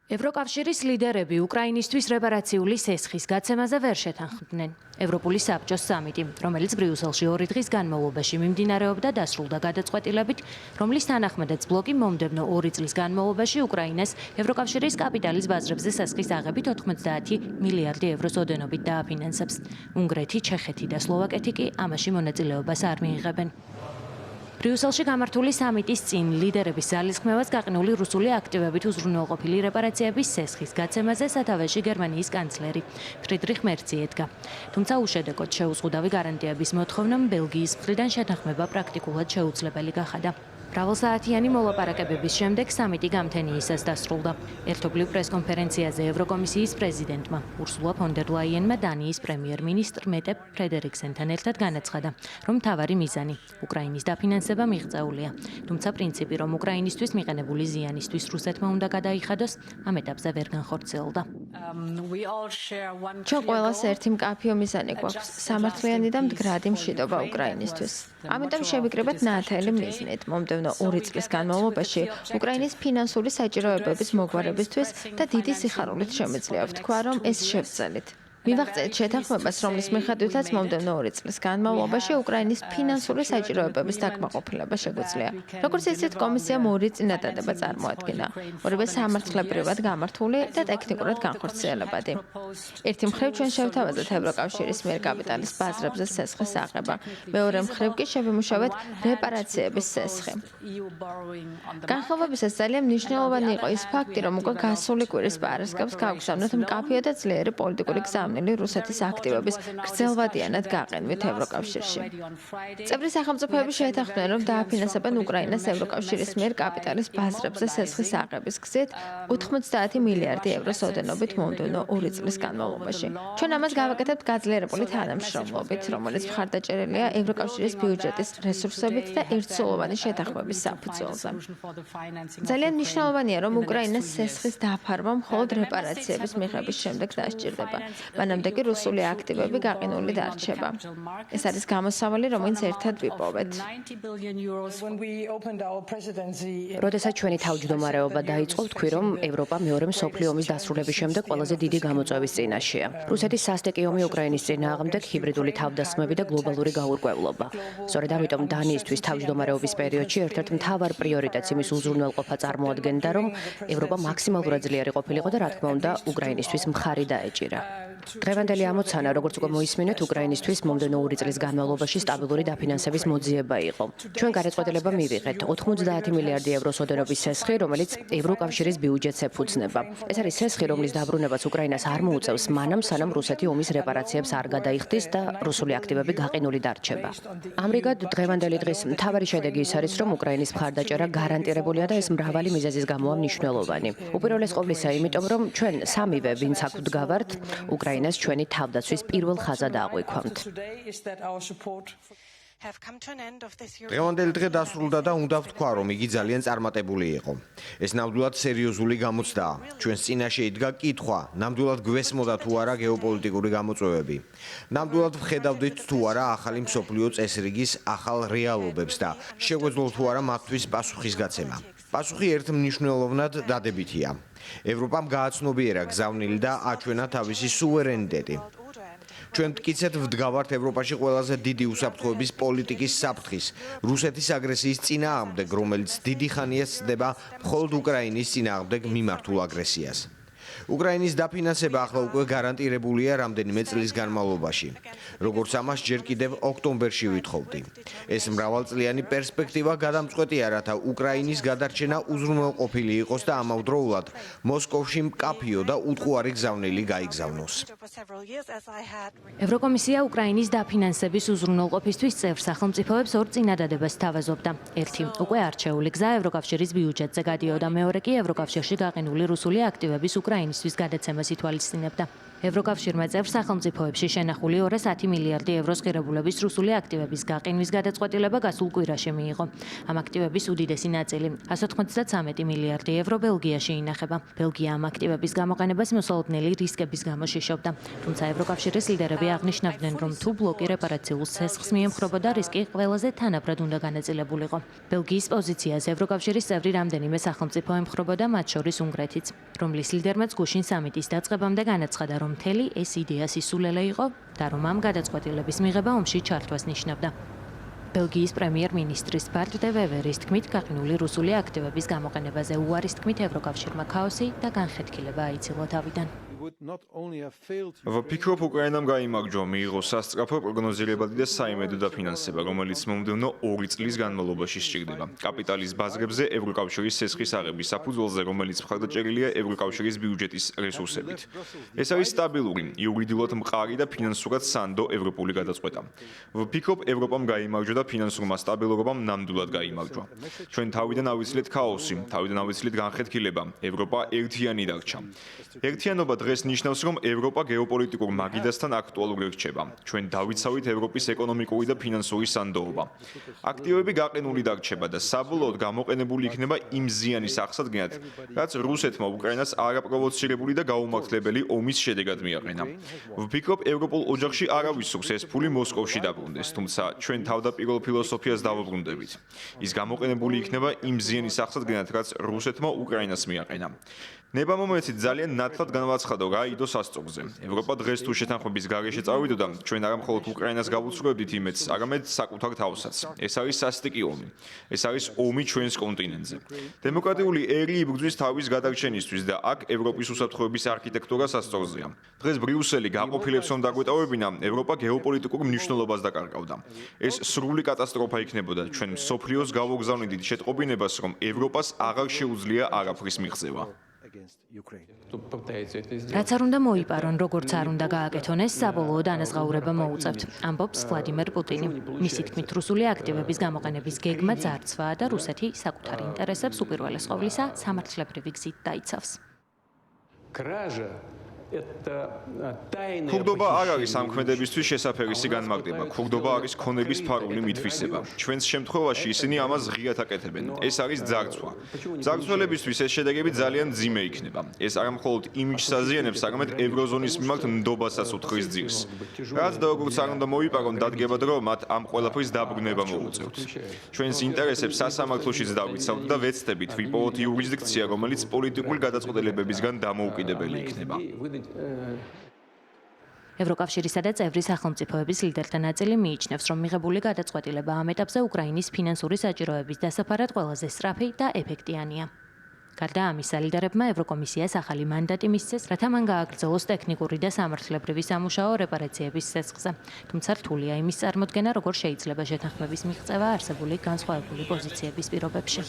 ევროკავშირის ლიდერები უკრაინისთვის რეპარაციული სესხის გაცემაზე ვერ შეთანხმდნენ. ევროპული საბჭოს სამიტი, რომელიც ბრიუსელში 2 დღის განმავლობაში მიმდინარეობდა, დასრულდა გადაწყვეტილებით, რომლის თანახმადაც ბლოკი მომდევნო 2 წლის განმავლობაში უკრაინას ევროკავშირის კაპიტალის ბაზრებზე სესხის აღებით 90 მილიარდი ევროს ოდენობით დააფინანსებს. უნგრეთი, ჩეხეთი და სლოვაკეთი კი ამაში მონაწილეობას არ მიიღებენ. ბრიუსელში გამართული სამიტის წინ ლიდერების ძალისხმევას გაყინული რუსული აქტივებით უზრუნველყოფილი რეპარაციების სესხის გაცემაზე სათავეში გერმანიის კანცლერი ფრიდრიხ მერცი ედგა. თუმცა უშედეგოდ შეუზღუდავი გარანტიების მოთხოვნამ ბელგიის მხრიდან შეთანხმება პრაქტიკულად შეუძლებელი გახადა. მრავალსაათიანი მოლაპარაკებების შემდეგ სამიტი გამთენიისას დასრულდა. ერთობლივ პრესკონფერენციაზე ევროკომისიის პრეზიდენტმა ურსულა ფონ დერ ლაიენმა დანიის პრემიერ-მინისტრ მეტე ფრედერიკსენთან ერთად განაცხადა, რომ მთავარი მიზანი უკრაინის დაფინანსება მიღწეულია. თუმცა პრინციპი, რომ უკრაინისთვის მიყენებული ზიანისთვის რუსეთმა უნდა გადაიხადოს, ამ ეტაპზე ვერ განხორციელდა. ჩვენ ყველას ერთი მკაფიო მიზანი გვაქვს, სამართლიანი და მდგრადი მშვიდობა უკრაინისთვის. ამიტომ შევიკრიბეთ ნათელი მიზნით მომდევნო 2 წლის განმავლობაში უკრაინის ფინანსური საჭიროებების მოგვარებისთვის და დიდი სიხარულით შემიძლია ვთქვა, რომ ეს შევძელით. მივაღწევთ შეთანხმებას, რომლის მიხედვითაც მომდევნო 2 წლის განმავლობაში უკრაინის ფინანსური საჭიროებების დაკმაყოფილება შეგვიძლია. როგორც ისეთ კომისიამ 2 წინადადება წარმოადგინა, ორივე სამართლებრივად გამართული და ტექნიკურად განხორციელებადი. ერთი მხრივ ჩვენ შევთავაზეთ ევროკავშირის მიერ კაპიტალის ბაზრებზე სესხის აღება, მეორე მხრივ კი შევიმუშავეთ რეპარაციების სესხი. განხილვებისას ძალიან მნიშვნელოვანი იყო ის ფაქტი, რომ უკვე გასული კვირის პარასკევს გავგზავნოთ მკაფიო და ძლიერი პოლიტიკური გზავნილი რუსეთის აქტივების გრძელვადიანად გაყენვით ევროკავშირში. წევრი სახელმწიფოები შეთანხმდნენ, რომ დააფინანსებენ უკრაინას ევროკავშირის მიერ კაპიტალის ბაზრებზე სესხის აღების გზით 90 მილიარდი ევროს ოდენობით მომდევნო 2 წლის განმავლობაში. ჩვენ ამას გავაკეთებთ გაძლიერებული თანამშრომლობით, რომელიც მხარდაჭერილია ევროკავშირის ბიუჯეტის რესურსებით და ერთსულოვანი შეთანხმების საფუძველზე. ძალიან მნიშვნელოვანია, რომ უკრაინას სესხის დაფარვა მხოლოდ რეპარაციების მიღების შემდეგ დასჭირდება. მანამდე კი რუსული აქტივები გაყინული დარჩება. ეს არის გამოსავალი, რომელიც ერთად ვიპოვეთ. როდესაც ჩვენი თავმჯდომარეობა დაიწყო, ვთქვი, რომ ევროპა მეორე მსოფლიო ომის დასრულების შემდეგ ყველაზე დიდი გამოწვევის წინაშეა. რუსეთის სასტიკი ომი უკრაინის წინააღმდეგ, ჰიბრიდული თავდასხმები და გლობალური გაურკვევლობა. სწორედ ამიტომ დანიისთვის თავმჯდომარეობის პერიოდში ერთ-ერთ მთავარ პრიორიტეტს იმის უზრუნველყოფა წარმოადგენდა, რომ ევროპა მაქსიმალურად ძლიერი ყოფილიყო და რა თქმა უნდა, უკრაინისთვის მხარი დაეჭირა. დღევანდელი ამოცანა, როგორც უკვე მოისმინეთ, უკრაინისთვის მომდევნო 2 წლის განმავლობაში სტაბილური დაფინანსების მოძიება იყო. ჩვენ გადაწყვეტილება მივიღეთ 90 მილიარდი ევროს ოდენობის სესხი, რომელიც ევროკავშირის ბიუჯეტს ეფუძნება. ეს არის სესხი, რომლის დაბრუნებას უკრაინას არ მოუწევს მანამ, სანამ რუსეთი ომის რეპარაციებს არ გადაიხდის და რუსული აქტივები გაყინული დარჩება. ამრიგად, დღევანდელი დღის მთავარი შედეგი ის არის, რომ უკრაინის მხარდაჭერა გარანტირებულია და ეს მრავალი მიზეზის გამოა მნიშვნელოვანი. უპირველეს ყოვლისა, იმიტომ რომ ჩვენ სამივე, ვინც აქ ვდგავართ, უკრაინას ჩვენი თავდაცვის პირველ ხაზად აღვიქვამთ. დღევანდელი დღე დასრულდა და უნდა ვთქვა, რომ იგი ძალიან წარმატებული იყო. ეს ნამდვილად სერიოზული გამოცდაა. ჩვენს წინაშე იდგა კითხვა, ნამდვილად გვესმოდა თუ არა გეოპოლიტიკური გამოწვევები. ნამდვილად ვხედავდით თუ არა ახალი მსოფლიო წესრიგის ახალ რეალობებს და შეგვეძლო თუ არა მათთვის პასუხის გაცემა. პასუხი ერთ მნიშვნელოვნად დადებითია. ევროპამ გააცნობიერა გზავნილი და აჩვენა თავისი სუვერენიტეტი. ჩვენ მტკიცედ ვდგავართ ევროპაში ყველაზე დიდი უსაფრთხოების პოლიტიკის საფრთხის, რუსეთის აგრესიის წინააღმდეგ, რომელიც დიდი ხანია ცდება მხოლოდ უკრაინის წინააღმდეგ მიმართულ აგრესიას. უკრაინის დაფინანსება ახლა უკვე გარანტირებულია რამდენიმე წლის განმავლობაში. როგორც ამას ჯერ კიდევ ოქტომბერში ვითხოვდი. ეს მრავალწლიანი პერსპექტივა გადამწყვეტია, რათა უკრაინის გადარჩენა უზრუნველყოფილი იყოს და ამავდროულად მოსკოვში მკაფიო და უტყუარი გზავნილი გაიგზავნოს. ევროკომისია უკრაინის დაფინანსების უზრუნველყოფისთვის წევრ სახელმწიფოებს 2 წინადადებას თავაზობდა. ერთი უკვე არჩეული გზა ევროკავშირის ბიუჯეტზე გადიოდა, მეორე კი ევროკავშირში გაყინული რუსული აქტივების უკრაინისთვის გადაცემას ითვალისწინებდა. ევროკავშირმა წევრ სახელმწიფოებში შენახული 210 მილიარდი ევროს ღირებულების რუსული აქტივების გაყინვის გადაწყვეტილება გასულ კვირაში მიიღო. ამ აქტივების უდიდესი ნაწილი 193 მილიარდი евро ბელგიაში ინახება. ბელგია ამ აქტივების გამოყენებას მოსალოდნელი რისკების გამო შეშობდა. თუმცა ევროკავშირის ლიდერები აღნიშნავდნენ, რომ თუ ბლოკი რეპარაციულ ცესხს მიემხრობოდა, რისკი ყველაზე თანაბრად უნდა განაწილებულიყო. ბელგიის პოზიციას ევროკავშირის წევრი რამდენიმე სახელმწიფო ემხრობოდა, მათ შორის უნგრეთიც, რომლის ლიდერმაც გუშინ სამიტის დაწყებამდე განაცხადა, რომ მთელი ეს იდეა სისულელე იყო და რომ ამ გადაწყვეტილების მიღება ომში ჩართვას ნიშნავდა. ბელგიის პრემიერ-მინისტრის ბარტ დე ვევერის თქმით, გაყინული რუსული აქტივების გამოყენებაზე უარის თქმით ევროკავშირმა ქაოსი და განხეთქილება აიცილა თავიდან. ვფიქრობ, უკრაინამ გაიმარჯვა, მიიღო სასწრაფო, პროგნოზირებადი და საიმედო დაფინანსება, რომელიც მომდევნო 2 წლის განმავლობაში სჭირდება. კაპიტალის ბაზრებზე ევროკავშირის ცესხის აღების საფუძველზე, რომელიც მხარდაჭერილია ევროკავშირის ბიუჯეტის რესურსებით. ეს არის სტაბილური, იურიდიულად მყარი და ფინანსურად სანდო ევროპული გადაწყვეტა. ვფიქრობ, ევროპამ გაიმარჯვა და ფინანსურმა სტაბილურობამ ნამდვილად გაიმარჯვა. ჩვენ თავიდან ავიცილეთ ქაოსი, თავიდან ავიცილეთ განხეთქილება, ევროპა ერთიანი დარჩა. ერთიანობა დღეს ნიშნავს, რომ ევროპა გეოპოლიტიკურ მაგიდასთან აქტუალური რჩება. ჩვენ დავიცავით ევროპის ეკონომიკური და ფინანსური სანდოობა. აქტივები გაყინული დარჩება და საბოლოოდ გამოყენებული იქნება იმ ზიანის აღსადგენად, რაც რუსეთმა უკრაინას არაპროვოცირებული და გაუმართლებელი ომის შედეგად მიაყენა. ვფიქრობ, ევროპულ ოჯახში არავის სურს ეს ფული მოსკოვში დაბრუნდეს, თუმცა ჩვენ თავდაპირველ ფილოსოფიას დავუბრუნდებით. ის გამოყენებული იქნება იმ ზიანის აღსადგენად, რაც რუსეთმა უკრაინას მიაყენა. ნება მომენტით ძალიან ნათლად განვაცხადა რა იდო სასწორზე. ევროპა დღეს თუ შეთანხმების გარეშე წავიდოდა, ჩვენ არა მხოლოდ უკრაინას გავუცხრობდით იმედს, არამედ საკუთარ თავსაც. ეს არის სასტიკი ომი. ეს არის ომი ჩვენს კონტინენტზე. დემოკრატიული ერი იბრძვის თავის გადარჩენისთვის და აქ ევროპის უსაფრთხოების არქიტექტურა სასწორზეა. დღეს ბრიუსელი გაყოფილებს რომ დაგვეტოვებინა, ევროპა გეოპოლიტიკურ მნიშვნელობას დაკარგავდა. ეს სრული კატასტროფა იქნებოდა ჩვენ მსოფლიოს გავოგზავნიდით შეტყობინებას, რომ ევროპას აღარ შეუძლია არაფრის მიღწევა. რაც არ უნდა მოიპარონ, როგორც არ უნდა გააკეთონ, ეს საბოლოოდ ანაზღაურება მოუწევთ, ამბობს ვლადიმერ პუტინი. მისი თქმით, რუსული აქტივების გამოყენების გეგმა ძარცვაა და რუსეთი საკუთარ ინტერესებს უპირველეს ყოვლისა სამართლებრივი გზით დაიცავს. ქურდობა არ არის ამ ქმედებისთვის შესაფერისი განმარტება. ქურდობა არის ქონების ფარული მითვისება. ჩვენს შემთხვევაში ისინი ამას ღიად აკეთებენ. ეს არის ძარცვა. ძარცველებისთვის ეს შედეგები ძალიან მძიმე იქნება. ეს არა მხოლოდ იმიჯს აზიანებს, არამედ ევროზონის მიმართ ნდობასაც უთხრის ძირს. რაც და როგორც არ უნდა მოიპარონ, დადგება დრო, მათ ამ ყველაფრის დაბრუნება მოუწევთ. ჩვენს ინტერესებს სასამართლოშიც დავიცავთ და ვეცდებით ვიპოვოთ იურისდიქცია, რომელიც პოლიტიკური გადაწყვეტილებებისგან დამოუკიდებელი იქნება. ევროკავშირისა და წევრი სახელმწიფოების ლიდერთა ნაწილი მიიჩნევს, რომ მიღებული გადაწყვეტილება ამ ეტაპზე უკრაინის ფინანსური საჭიროების დასაფარად ყველაზე სწრაფი და ეფექტიანია. გარდა ამისა, ლიდერებმა ევროკომისიას ახალი მანდატი მისცეს, რათა მან გააგრძელოს ტექნიკური და სამართლებრივი სამუშაო რეპარაციების ცესხზე. თუმცა რთულია იმის წარმოდგენა, როგორ შეიძლება შეთანხმების მიღწევა არსებული განსხვავებული პოზიციების პირობებში.